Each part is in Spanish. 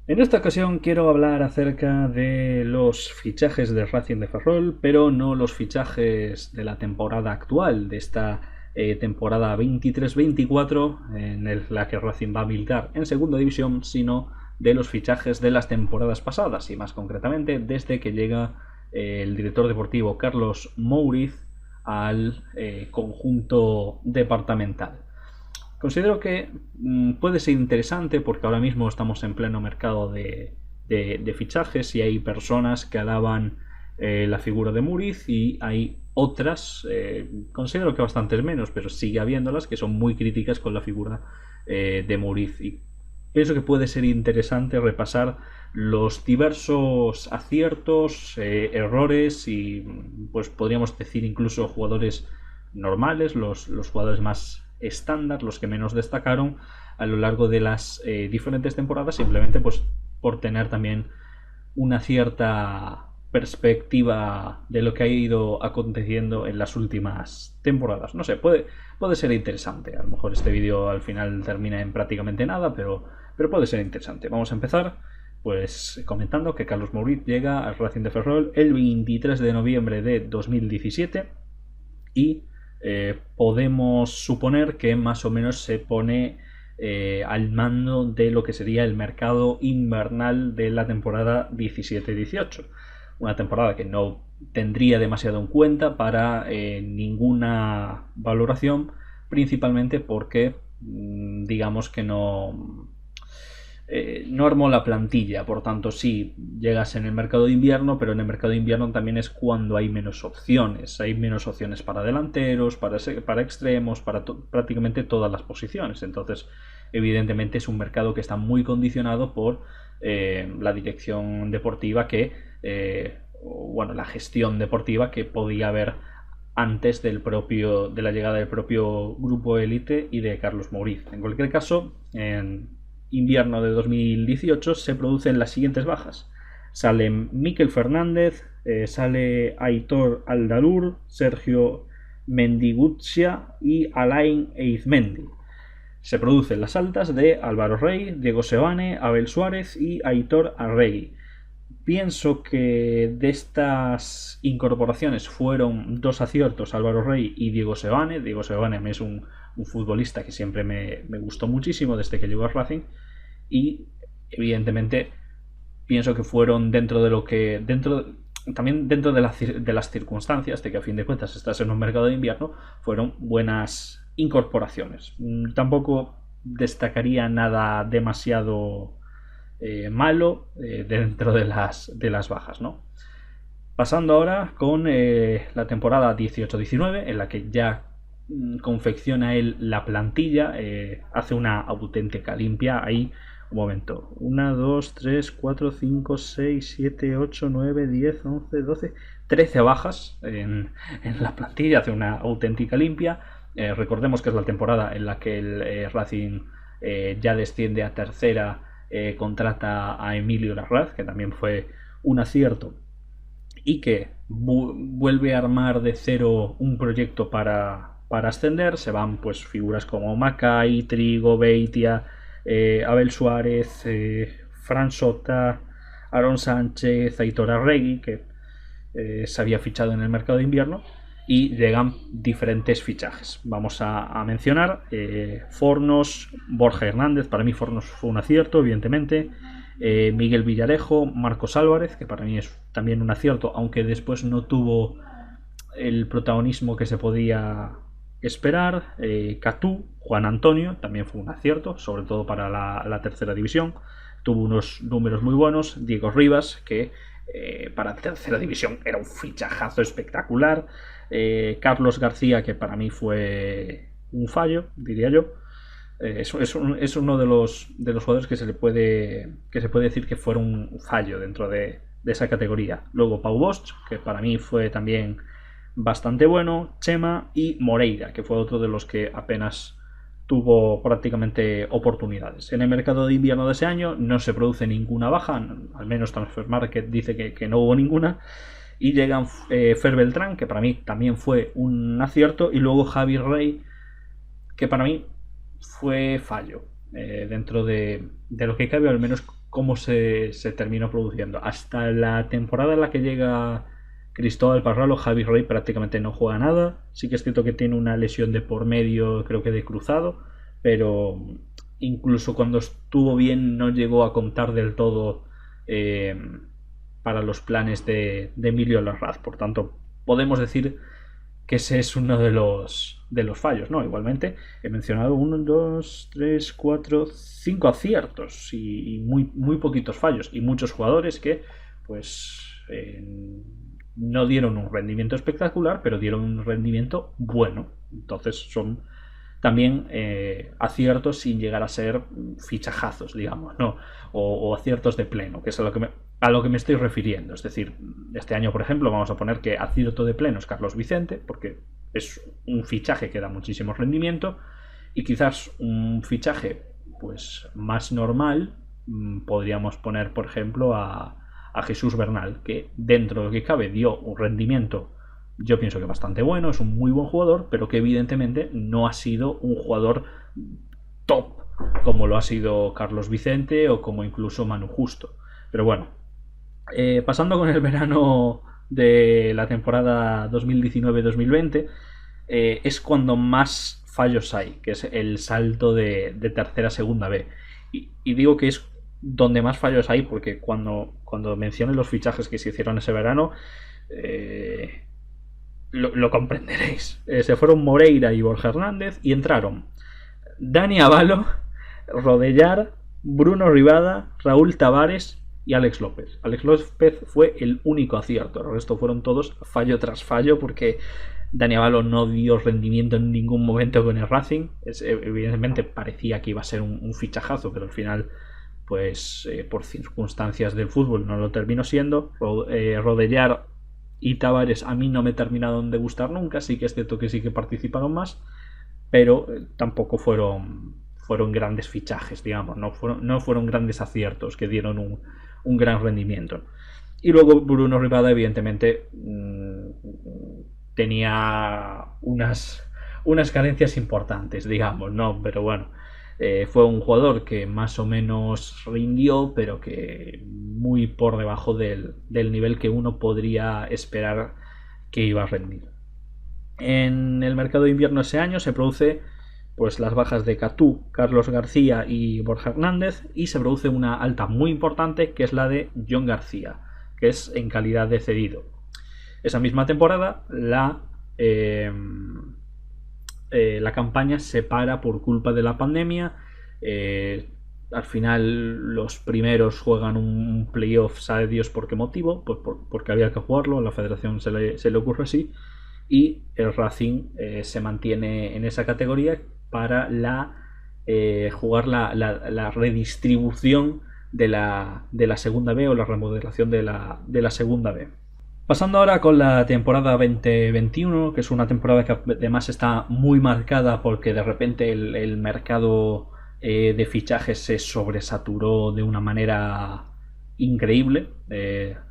En esta ocasión quiero hablar acerca de los fichajes de Racing de Ferrol, pero no los fichajes de la temporada actual, de esta temporada 23-24, la que Racing va a militar en segunda división, sino de los fichajes de las temporadas pasadas, y más concretamente desde que llega el director deportivo Carlos Mouriz al conjunto departamental. Considero que puede ser interesante porque ahora mismo estamos en pleno mercado de fichajes y hay personas que alaban la figura de Muriz y hay otras, considero que bastantes menos, pero sigue habiéndolas, que son muy críticas con la figura de Muriz. Y pienso que puede ser interesante repasar los diversos aciertos, errores y pues podríamos decir incluso jugadores normales, los jugadores más estándar, los que menos destacaron a lo largo de las diferentes temporadas, simplemente pues por tener también una cierta perspectiva de lo que ha ido aconteciendo en las últimas temporadas. No sé, puede ser interesante. A lo mejor este vídeo al final termina en prácticamente nada, pero puede ser interesante. Vamos a empezar pues comentando que Carlos Mouriz llega al Racing de Ferrol el 23 de noviembre de 2017 y podemos suponer que más o menos se pone al mando de lo que sería el mercado invernal de la temporada 17-18. Una temporada que no tendría demasiado en cuenta para ninguna valoración, principalmente porque digamos que no armó la plantilla, por tanto sí llegas en el mercado de invierno, pero en el mercado de invierno también es cuando hay menos opciones para delanteros, para extremos, para prácticamente todas las posiciones. Entonces evidentemente es un mercado que está muy condicionado por la dirección deportiva bueno, la gestión deportiva que podía haber antes de la llegada del propio grupo élite y de Carlos Mouriz. En cualquier caso, en invierno de 2018 se producen las siguientes bajas. Sale Mikel Fernández, sale Aitor Aldalur, Sergio Mendiguccia y Alain Eizmendi. Se producen las altas de Álvaro Rey, Diego Sebane, Abel Suárez y Aitor Arregui. Pienso que de estas incorporaciones fueron dos aciertos, Álvaro Rey y Diego Sebane. Diego Sebane es un futbolista que siempre me gustó muchísimo desde que llegó a Racing y evidentemente pienso que fueron dentro de lo que también dentro de las circunstancias de que a fin de cuentas estás en un mercado de invierno, fueron buenas incorporaciones. Tampoco destacaría nada demasiado malo dentro de las bajas, ¿no? Pasando ahora con la temporada 18-19, en la que ya confecciona él la plantilla, hace una auténtica limpia. Ahí, un momento, 1, 2, 3, 4, 5, 6, 7, 8, 9, 10, 11, 12, 13 bajas en la plantilla, hace una auténtica limpia. Recordemos que es la temporada en la que el Racing ya desciende a tercera, contrata a Emilio Larraz, que también fue un acierto, y que vuelve a armar de cero un proyecto para ascender. Se van pues figuras como Macay, Trigo, Beitia, Abel Suárez, Fran Sota, Aaron Sánchez, Aitor Arregui, que se había fichado en el mercado de invierno, y llegan diferentes fichajes. Vamos a mencionar Fornos, Borja Hernández. Para mí Fornos fue un acierto, evidentemente. Miguel Villarejo, Marcos Álvarez, que para mí es también un acierto, aunque después no tuvo el protagonismo que se podía esperar. Catú, Juan Antonio, también fue un acierto, sobre todo para la tercera división. Tuvo unos números muy buenos. Diego Rivas, que para tercera división era un fichajazo espectacular. Carlos García, que para mí fue un fallo, diría yo. Es uno de los jugadores que se puede decir que fueron un fallo dentro de esa categoría. Luego Pau Bosch, que para mí fue también bastante bueno. Chema y Moreira, que fue otro de los que apenas tuvo prácticamente oportunidades. En el mercado de invierno de ese año no se produce ninguna baja, al menos Transfer Market dice que no hubo ninguna, y llegan Fer Beltrán, que para mí también fue un acierto, y luego Javi Rey, que para mí fue fallo dentro de lo que cabe, al menos cómo se terminó produciendo. Hasta la temporada en la que llega Cristóbal Parralo, Javi Rey prácticamente no juega nada. Sí que es cierto que tiene una lesión de por medio, creo que de cruzado, pero incluso cuando estuvo bien no llegó a contar del todo para los planes de Emilio Larraz. Por tanto, podemos decir que ese es uno de los fallos, ¿no? Igualmente he mencionado 1, 2, 3, 4, 5 aciertos y muy poquitos fallos, y muchos jugadores que pues no dieron un rendimiento espectacular, pero dieron un rendimiento bueno. Entonces son también aciertos sin llegar a ser fichajazos, digamos, ¿no? O aciertos de pleno, que es a lo que me estoy refiriendo. Es decir, este año, por ejemplo, vamos a poner que acierto de pleno es Carlos Vicente, porque es un fichaje que da muchísimo rendimiento, y quizás un fichaje pues más normal podríamos poner, por ejemplo, a Jesús Bernal, que dentro de lo que cabe dio un rendimiento, yo pienso que bastante bueno, es un muy buen jugador, pero que evidentemente no ha sido un jugador top como lo ha sido Carlos Vicente o como incluso Manu Justo. Pero bueno, pasando con el verano de la temporada 2019-2020, es cuando más fallos hay, que es el salto de tercera a segunda B. Y digo que es donde más fallos hay porque cuando mencione los fichajes que se hicieron ese verano, lo comprenderéis. Se fueron Moreira y Borja Hernández y entraron Dani Avalo, Rodellar, Bruno Rivada, Raúl Tavares y Alex López. Alex López fue el único acierto, el resto fueron todos fallo tras fallo, porque Dani Avalo no dio rendimiento en ningún momento con el Racing. Evidentemente parecía que iba a ser un fichajazo, pero al final pues por circunstancias del fútbol no lo terminó siendo. Rodellar y Tavares a mí no me terminaron de gustar nunca, sí que es cierto que sí que participaron más, pero tampoco fueron grandes fichajes, digamos, no fueron grandes aciertos que dieron un gran rendimiento. Y luego Bruno Rivada evidentemente tenía unas carencias importantes, digamos, ¿no? Pero bueno, fue un jugador que más o menos rindió, pero que muy por debajo del nivel que uno podría esperar que iba a rendir. En el mercado de invierno ese año se produce pues las bajas de Catú, Carlos García y Borja Hernández, y se produce una alta muy importante que es la de John García, que es en calidad de cedido. Esa misma temporada la campaña se para por culpa de la pandemia. Al final los primeros juegan un playoff, sabe Dios por qué motivo, pues porque había que jugarlo, a la federación se le ocurre así, y el Racing se mantiene en esa categoría para jugar la redistribución de la segunda B, o la remodelación de la segunda B. Pasando ahora con la temporada 2021, que es una temporada que además está muy marcada porque de repente el mercado de fichajes se sobresaturó de una manera increíble.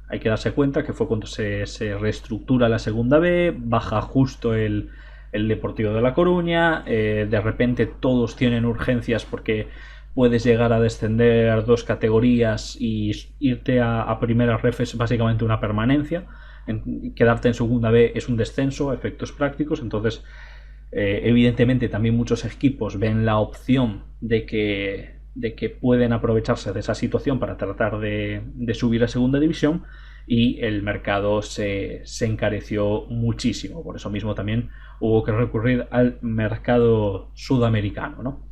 Hay que darse cuenta que fue cuando se reestructura la segunda B, baja justo el Deportivo de La Coruña, de repente todos tienen urgencias porque puedes llegar a descender 2 categorías y irte a primera ref es básicamente una permanencia. Quedarte en segunda B es un descenso a efectos prácticos. Entonces evidentemente también muchos equipos ven la opción de que pueden aprovecharse de esa situación para tratar de subir a segunda división, y el mercado se encareció muchísimo. Por eso mismo también hubo que recurrir al mercado sudamericano, ¿no?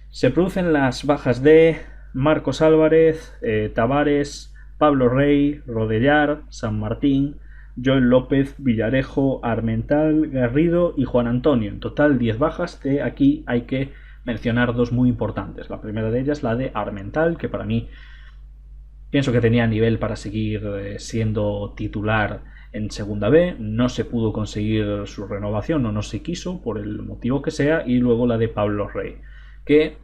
Se producen las bajas de Marcos Álvarez, Tavares, Pablo Rey, Rodellar, San Martín, Joel López, Villarejo, Armental, Garrido y Juan Antonio. En total 10 bajas. De aquí hay que mencionar 2 muy importantes. La primera de ellas, la de Armental, que para mí pienso que tenía nivel para seguir siendo titular en segunda B. No se pudo conseguir su renovación, o no se quiso por el motivo que sea. Y luego la de Pablo Rey, que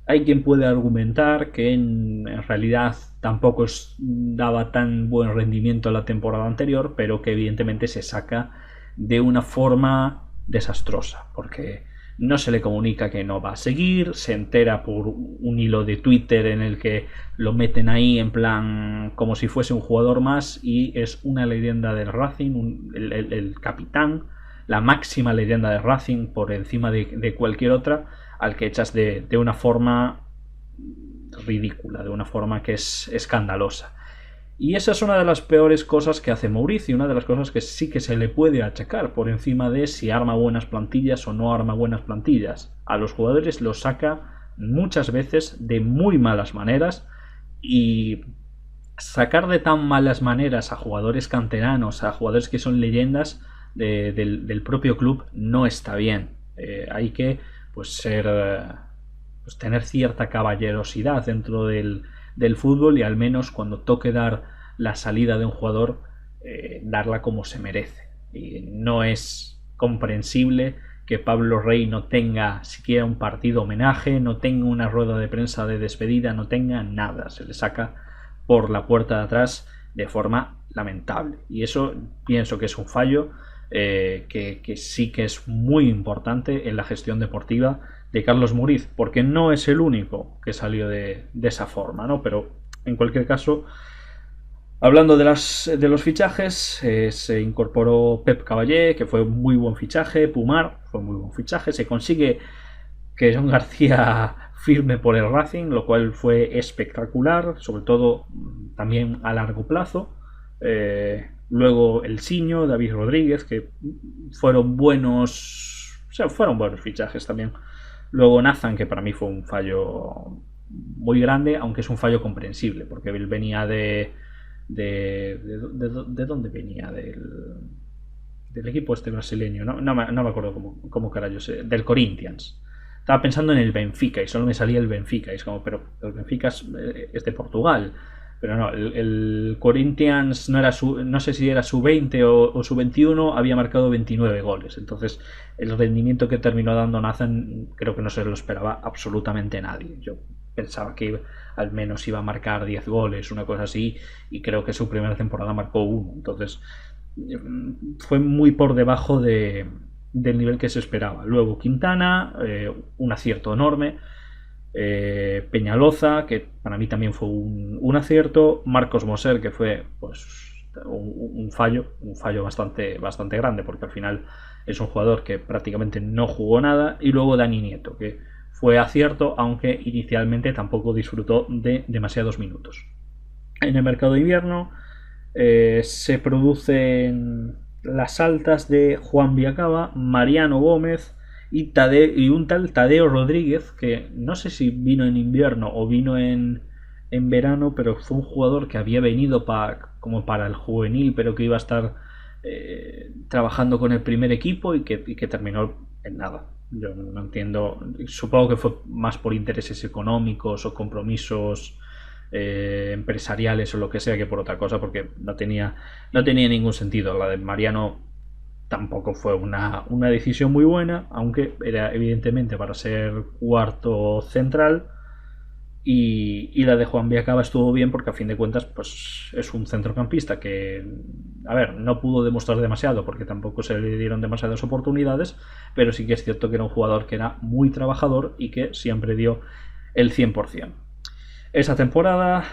hay quien puede argumentar que en realidad tampoco daba tan buen rendimiento la temporada anterior, pero que evidentemente se saca de una forma desastrosa, porque no se le comunica que no va a seguir, se entera por un hilo de Twitter en el que lo meten ahí en plan como si fuese un jugador más, y es una leyenda del Racing, el capitán, la máxima leyenda del Racing por encima de cualquier otra, al que echas de una forma ridícula, de una forma que es escandalosa. Y esa es una de las peores cosas que hace Mauricio, una de las cosas que sí que se le puede achacar, por encima de si arma buenas plantillas o no arma buenas plantillas. A los jugadores los saca muchas veces de muy malas maneras, y sacar de tan malas maneras a jugadores canteranos, a jugadores que son leyendas del propio club, no está bien. Hay que tener cierta caballerosidad dentro del fútbol, y al menos cuando toque dar la salida de un jugador, darla como se merece. Y no es comprensible que Pablo Rey no tenga siquiera un partido homenaje, no tenga una rueda de prensa de despedida, no tenga nada. Se le saca por la puerta de atrás de forma lamentable, y eso pienso que es un fallo que sí que es muy importante en la gestión deportiva de Carlos Muñiz, porque no es el único que salió de esa forma, ¿no? Pero en cualquier caso, hablando de los fichajes, se incorporó Pep Caballé, que fue muy buen fichaje. Pumar fue muy buen fichaje. Se consigue que John García firme por el Racing, lo cual fue espectacular, sobre todo también a largo plazo. Luego el Siño, David Rodríguez, que fueron buenos fichajes también. Luego Nathan, que para mí fue un fallo muy grande, aunque es un fallo comprensible, porque él venía ¿de dónde venía? Del equipo este brasileño, no me acuerdo cómo carayos, del Corinthians. Estaba pensando en el Benfica y solo me salía el Benfica, y es como, pero el Benfica es de Portugal. Pero no, el Corinthians no sé si era su 20 o su 21, había marcado 29 goles. Entonces el rendimiento que terminó dando Nathan creo que no se lo esperaba absolutamente nadie. Yo pensaba que al menos iba a marcar 10 goles, una cosa así, y creo que su primera temporada marcó 1. Entonces fue muy por debajo del nivel que se esperaba. Luego Quintana, un acierto enorme. Peñaloza, que para mí también fue un acierto. Marcos Moser, que fue un fallo bastante grande, porque al final es un jugador que prácticamente no jugó nada. Y luego Dani Nieto, que fue acierto, aunque inicialmente tampoco disfrutó de demasiados minutos. En el mercado de invierno se producen las altas de Juan Viacaba, Mariano Gómez y un tal Tadeo Rodríguez, que no sé si vino en invierno o vino en verano, pero fue un jugador que había venido como para el juvenil, pero que iba a estar trabajando con el primer equipo, y que terminó en nada. Yo no entiendo, supongo que fue más por intereses económicos o compromisos empresariales o lo que sea, que por otra cosa, porque no tenía ningún sentido. La de Mariano tampoco fue una decisión muy buena, aunque era evidentemente para ser cuarto central. Y la de Juan Viacaba estuvo bien, porque a fin de cuentas pues es un centrocampista que, a ver, no pudo demostrar demasiado porque tampoco se le dieron demasiadas oportunidades, pero sí que es cierto que era un jugador que era muy trabajador y que siempre dio el 100%. Esa temporada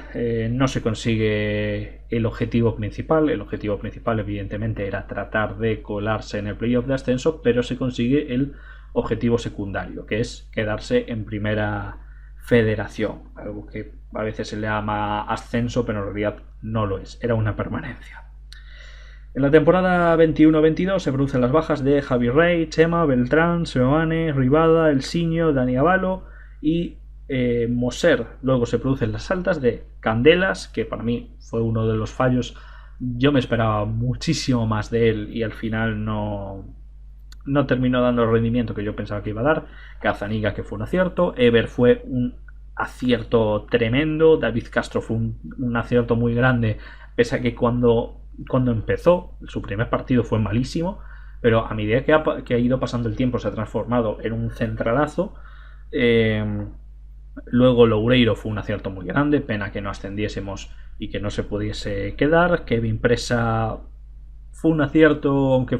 no se consigue el objetivo principal. El objetivo principal evidentemente era tratar de colarse en el playoff de ascenso, pero se consigue el objetivo secundario, que es quedarse en primera federación, algo que a veces se le llama ascenso, pero en realidad no lo es, era una permanencia. En la temporada 21-22 se producen las bajas de Javi Rey, Chema, Beltrán, Seoane, Rivada, El Siño, Dani Avalo y Moser. Luego se producen las altas de Candelas, que para mí fue uno de los fallos. Yo me esperaba muchísimo más de él y al final no terminó dando el rendimiento que yo pensaba que iba a dar. Cazaniga, que fue un acierto. Ever fue un acierto tremendo. David Castro fue un acierto muy grande, pese a que cuando empezó su primer partido fue malísimo, pero a medida que ha ido pasando el tiempo se ha transformado en un centralazo. Luego Loureiro fue un acierto muy grande, pena que no ascendiésemos y que no se pudiese quedar. Kevin Presa fue un acierto, aunque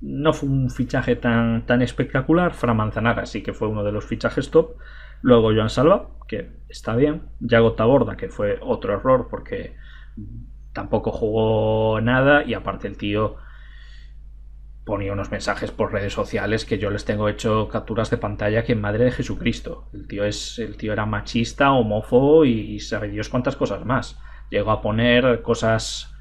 no fue un fichaje tan espectacular. Fran Manzanares sí que fue uno de los fichajes top. Luego Joan Salva, que está bien. Yago Taborda, que fue otro error porque tampoco jugó nada, y aparte el tío ponía unos mensajes por redes sociales que yo les tengo hecho capturas de pantalla que madre de Jesucristo. El tío era machista, homófobo y sabe Dios cuántas cosas más. Llegó a poner cosas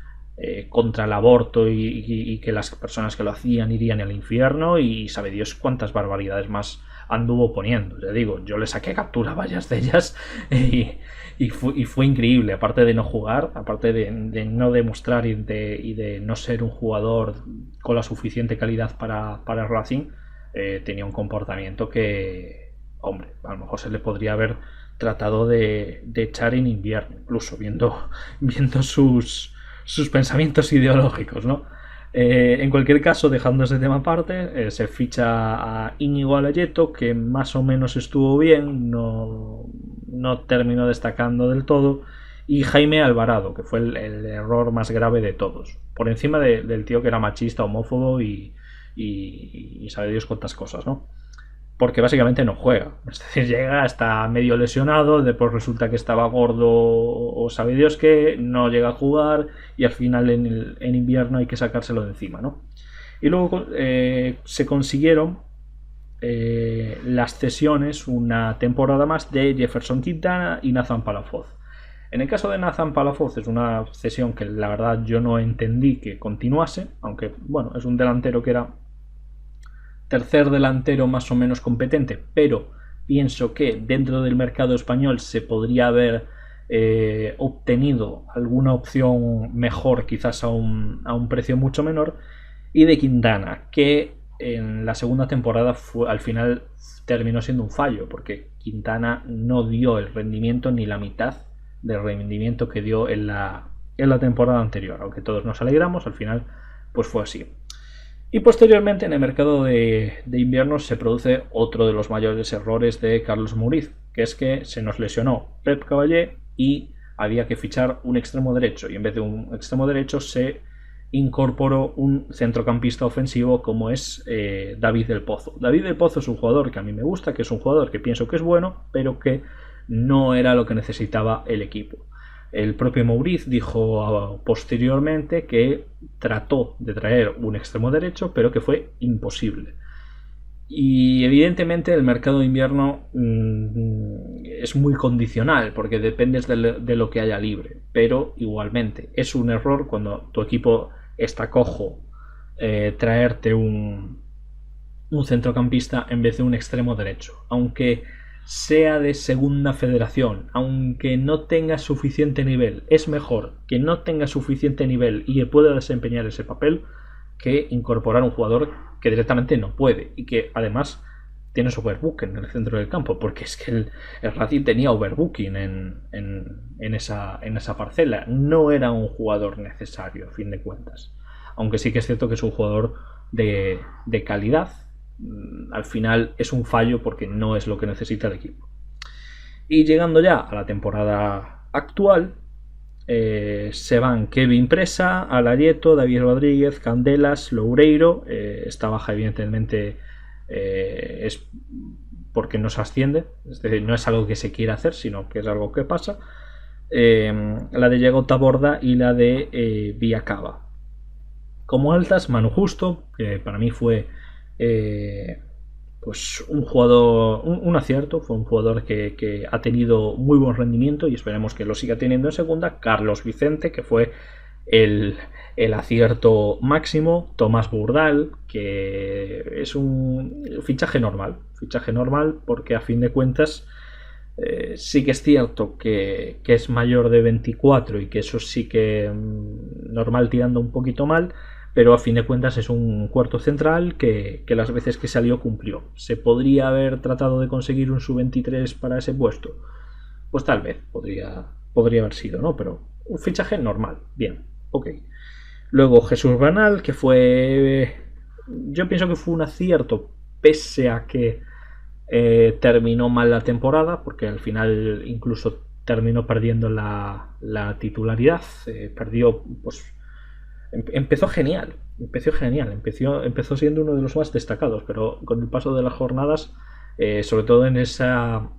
contra el aborto y que las personas que lo hacían irían al infierno, y sabe Dios cuántas barbaridades más anduvo poniendo. Ya digo, yo le saqué captura a varias de ellas y fue increíble. Aparte de no jugar, aparte de no demostrar y de no ser un jugador con la suficiente calidad para el Racing, tenía un comportamiento que, hombre, a lo mejor se le podría haber tratado de echar en invierno, incluso viendo sus pensamientos ideológicos, ¿no? En cualquier caso, dejando ese tema aparte, se ficha a Íñigo Alayeto, que más o menos estuvo bien, no terminó destacando del todo, y Jaime Alvarado, que fue el error más grave de todos, por encima del tío que era machista, homófobo y sabe Dios cuántas cosas, ¿no? Porque básicamente no juega, es decir, llega, está medio lesionado, después resulta que estaba gordo o sabe Dios que no llega a jugar, y al final en invierno hay que sacárselo de encima, ¿no? Y luego se consiguieron las cesiones una temporada más de Jefferson Quintana y Nathan Palafoz. En el caso de Nathan Palafoz es una cesión que la verdad yo no entendí que continuase, aunque bueno, es un delantero que era tercer delantero más o menos competente, pero pienso que dentro del mercado español se podría haber obtenido alguna opción mejor, quizás a un precio mucho menor. Y de Quintana, que en la segunda temporada al final terminó siendo un fallo, porque Quintana no dio el rendimiento ni la mitad del rendimiento que dio en la temporada anterior, aunque todos nos alegramos, al final pues fue así. Y posteriormente en el mercado de invierno se produce otro de los mayores errores de Carlos Mouriz, que es que se nos lesionó Pep Caballé y había que fichar un extremo derecho, y en vez de un extremo derecho se incorporó un centrocampista ofensivo como es David del Pozo. David del Pozo es un jugador que a mí me gusta, que es un jugador que pienso que es bueno, pero que no era lo que necesitaba el equipo. El propio Mouriz dijo posteriormente que trató de traer un extremo derecho, pero que fue imposible. Y evidentemente el mercado de invierno es muy condicional, porque dependes de lo que haya libre, pero igualmente es un error cuando tu equipo está cojo traerte un centrocampista en vez de un extremo derecho, aunque sea de segunda federación, aunque no tenga suficiente nivel. Es mejor que no tenga suficiente nivel y que pueda desempeñar ese papel que incorporar un jugador que directamente no puede y que además tiene overbooking en el centro del campo, porque es que el Racing tenía overbooking en esa parcela. No era un jugador necesario a fin de cuentas, aunque sí que es cierto que es un jugador de calidad. Al final es un fallo porque no es lo que necesita el equipo. Y llegando ya a la temporada actual, se van Kevin Presa, Alayeto, David Rodríguez, Candelas, Loureiro. Esta baja evidentemente es porque no se asciende, es decir, no es algo que se quiera hacer, sino que es algo que pasa. La de Yago Taborda y la de Villacaba. Como altas, Manu Justo, que para mí fue pues un jugador, un acierto, fue un jugador que ha tenido muy buen rendimiento y esperemos que lo siga teniendo en segunda. Carlos Vicente, que fue el acierto máximo. Tomás Burdal, que es un fichaje normal porque a fin de cuentas sí que es cierto que es mayor de 24 y que eso sí que normal tirando un poquito mal, pero a fin de cuentas es un cuarto central que las veces que salió cumplió. ¿Se podría haber tratado de conseguir un sub-23 para ese puesto? Pues tal vez podría haber sido, ¿no? Pero un fichaje normal, bien, ok. Luego Jesús Banal, que fue... yo pienso que fue un acierto, pese a que terminó mal la temporada, porque al final incluso terminó perdiendo la titularidad. Perdió, pues empezó genial, empezó genial, empezó siendo uno de los más destacados, pero con el paso de las jornadas, sobre todo en esa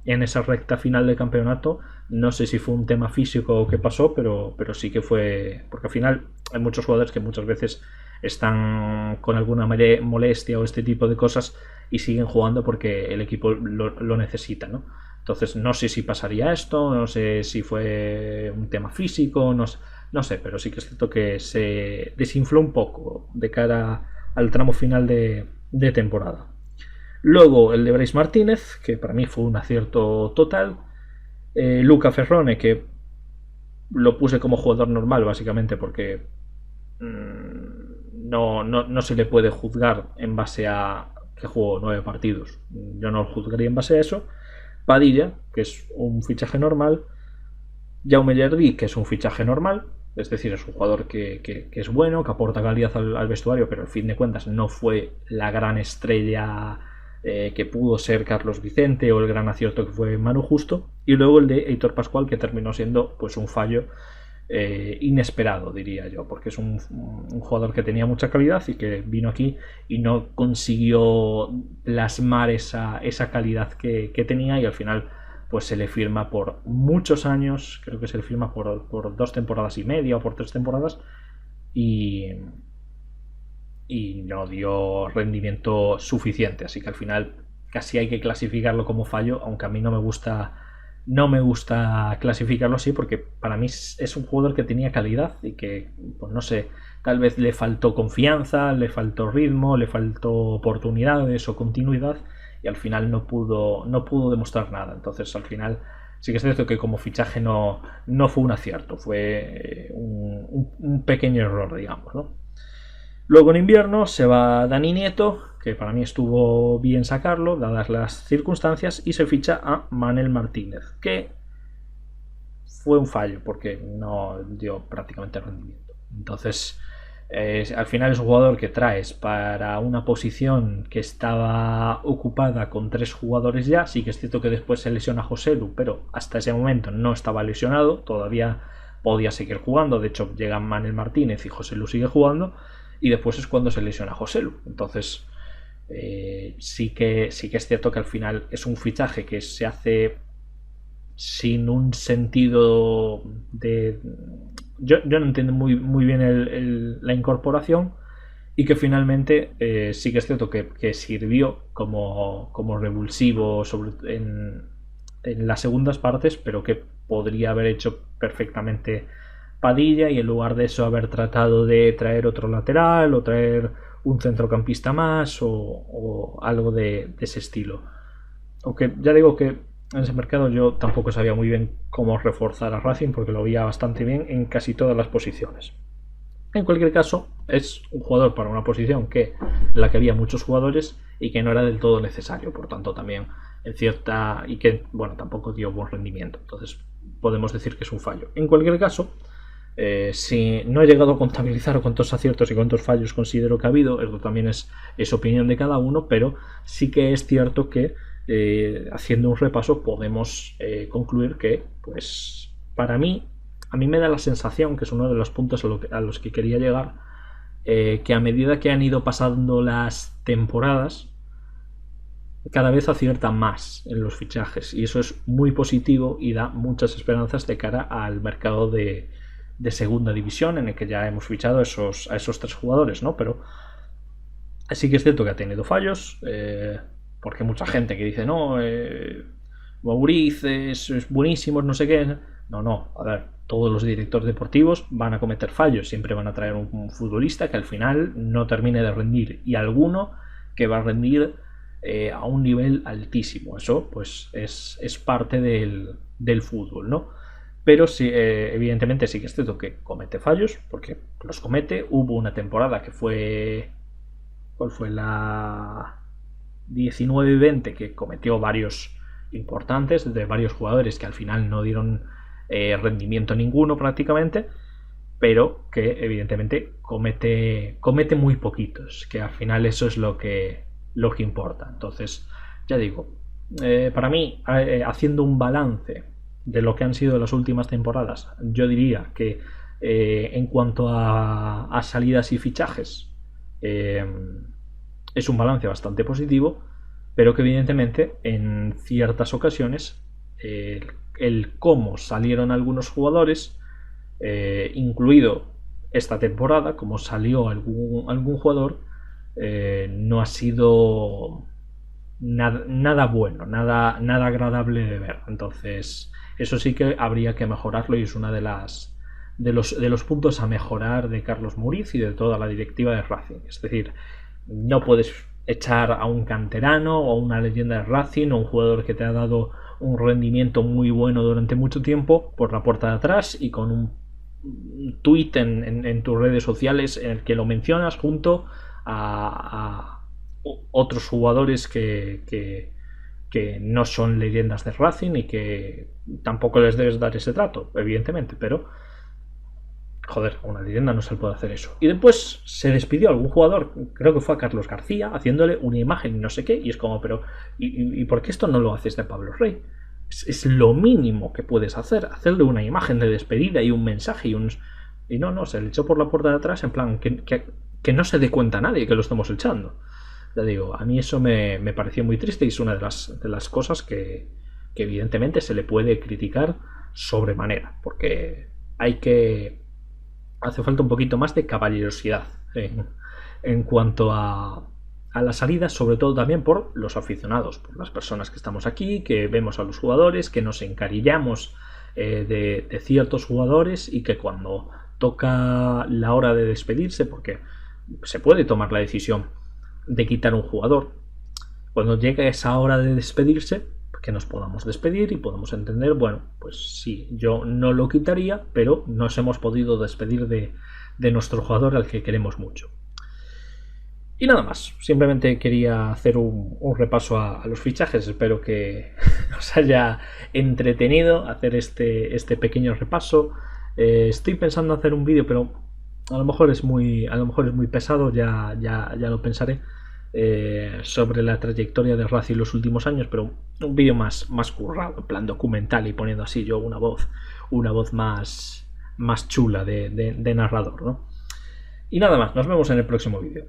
recta final de campeonato, no sé si fue un tema físico o qué pasó, pero sí que fue, porque al final hay muchos jugadores que muchas veces están con alguna molestia o este tipo de cosas y siguen jugando porque el equipo lo necesita, ¿no? Entonces no sé si pasaría esto, no sé si fue un tema físico, no sé, pero sí que es cierto que se desinfló un poco de cara al tramo final de temporada. Luego el de Bryce Martínez, que para mí fue un acierto total. Luca Ferrone, que lo puse como jugador normal básicamente porque no se le puede juzgar en base a que jugó 9 partidos. Yo no lo juzgaría en base a eso. Padilla, que es un fichaje normal. Jaume Llardí, que es un fichaje normal. Es decir, es un jugador que es bueno, que aporta calidad al vestuario, pero al fin de cuentas no fue la gran estrella que pudo ser Carlos Vicente o el gran acierto que fue Manu Justo. Y luego el de Heitor Pascual, que terminó siendo pues un fallo inesperado, diría yo, porque es un jugador que tenía mucha calidad y que vino aquí y no consiguió plasmar esa calidad que tenía, y al final pues se le firma por muchos años, creo que se le firma por 2 temporadas y media o por 3 temporadas, y no dio rendimiento suficiente, así que al final casi hay que clasificarlo como fallo, aunque a mí no me gusta clasificarlo así, porque para mí es un jugador que tenía calidad y que, pues no sé, tal vez le faltó confianza, le faltó ritmo, le faltó oportunidades o continuidad, y al final no pudo demostrar nada. Entonces al final sí que es cierto que como fichaje no fue un acierto, fue un pequeño error, digamos, ¿no? Luego en invierno se va Dani Nieto, que para mí estuvo bien sacarlo, dadas las circunstancias, y se ficha a Manel Martínez, que fue un fallo porque no dio prácticamente rendimiento. Entonces, al final es un jugador que traes para una posición que estaba ocupada con 3 jugadores ya. Sí que es cierto que después se lesiona Joselu, pero hasta ese momento no estaba lesionado, todavía podía seguir jugando. De hecho, llega Manel Martínez y Joselu sigue jugando, y después es cuando se lesiona Joselu. Entonces sí que es cierto que al final es un fichaje que se hace sin un sentido de... Yo no entiendo muy bien la incorporación, y que finalmente sí que es cierto que sirvió como revulsivo en las segundas partes, pero que podría haber hecho perfectamente Padilla, y en lugar de eso haber tratado de traer otro lateral o traer un centrocampista más o algo de ese estilo. Aunque ya digo que en ese mercado yo tampoco sabía muy bien cómo reforzar a Racing, porque lo veía bastante bien en casi todas las posiciones. En cualquier caso, es un jugador para una posición en la que había muchos jugadores y que no era del todo necesario, por tanto también en cierta... y que, bueno, tampoco dio buen rendimiento. Entonces podemos decir que es un fallo. En cualquier caso, si no he llegado a contabilizar cuántos aciertos y cuántos fallos considero que ha habido, esto también es opinión de cada uno, pero sí que es cierto que haciendo un repaso podemos concluir que, pues, a mí me da la sensación, que es uno de los puntos a los que quería llegar, que a medida que han ido pasando las temporadas, cada vez acierta más en los fichajes, y eso es muy positivo y da muchas esperanzas de cara al mercado de segunda división, en el que ya hemos fichado a esos 3 jugadores, ¿no? Pero sí que es cierto que ha tenido fallos, porque mucha gente que dice, no, Mauriz es buenísimo, no sé qué. No, a ver, todos los directores deportivos van a cometer fallos, siempre van a traer un futbolista que al final no termine de rendir, y alguno que va a rendir a un nivel altísimo. Eso pues es parte del fútbol, ¿no? Pero sí, evidentemente sí que es cierto que comete fallos, porque los comete. Hubo una temporada que fue... ¿Cuál fue? La 19-20, que cometió varios importantes de varios jugadores que al final no dieron rendimiento ninguno prácticamente, pero que evidentemente comete muy poquitos, que al final eso es lo que importa. Entonces, ya digo, para mí, haciendo un balance de lo que han sido las últimas temporadas, yo diría que en cuanto a salidas y fichajes, es un balance bastante positivo, pero que evidentemente en ciertas ocasiones el cómo salieron algunos jugadores, incluido esta temporada, como salió algún jugador, no ha sido nada bueno, nada agradable de ver. Entonces, eso sí que habría que mejorarlo y es una de los puntos a mejorar de Carlos Múriz y de toda la directiva de Racing. Es decir, no puedes echar a un canterano o una leyenda de Racing o un jugador que te ha dado un rendimiento muy bueno durante mucho tiempo por la puerta de atrás y con un tuit en tus redes sociales en el que lo mencionas junto a otros jugadores que no son leyendas de Racing y que tampoco les debes dar ese trato, evidentemente, pero joder, a una leyenda no se le puede hacer eso. Y después se despidió algún jugador, creo que fue a Carlos García, haciéndole una imagen y no sé qué, y es como, pero ¿y por qué esto no lo haces de Pablo Rey? Es lo mínimo que puedes hacerle una imagen de despedida y un mensaje y no, se le echó por la puerta de atrás en plan que no se dé cuenta a nadie que lo estamos echando. Ya digo, a mí eso me pareció muy triste y es una de las cosas que evidentemente se le puede criticar sobremanera, porque hace falta un poquito más de caballerosidad en cuanto a la salida, sobre todo también por los aficionados, por las personas que estamos aquí, que vemos a los jugadores, que nos encarillamos de ciertos jugadores y que cuando toca la hora de despedirse, porque se puede tomar la decisión de quitar un jugador, cuando llegue esa hora de despedirse, que nos podamos despedir y podamos entender, bueno, pues sí, yo no lo quitaría, pero nos hemos podido despedir de nuestro jugador al que queremos mucho. Y nada más, simplemente quería hacer un repaso a los fichajes, espero que os haya entretenido hacer este pequeño repaso. Estoy pensando hacer un vídeo, pero a lo mejor es muy pesado, ya lo pensaré, sobre la trayectoria de Racing los últimos años, pero un vídeo más currado, en plan documental y poniendo así yo una voz más chula de narrador, ¿no? Y nada más, nos vemos en el próximo vídeo.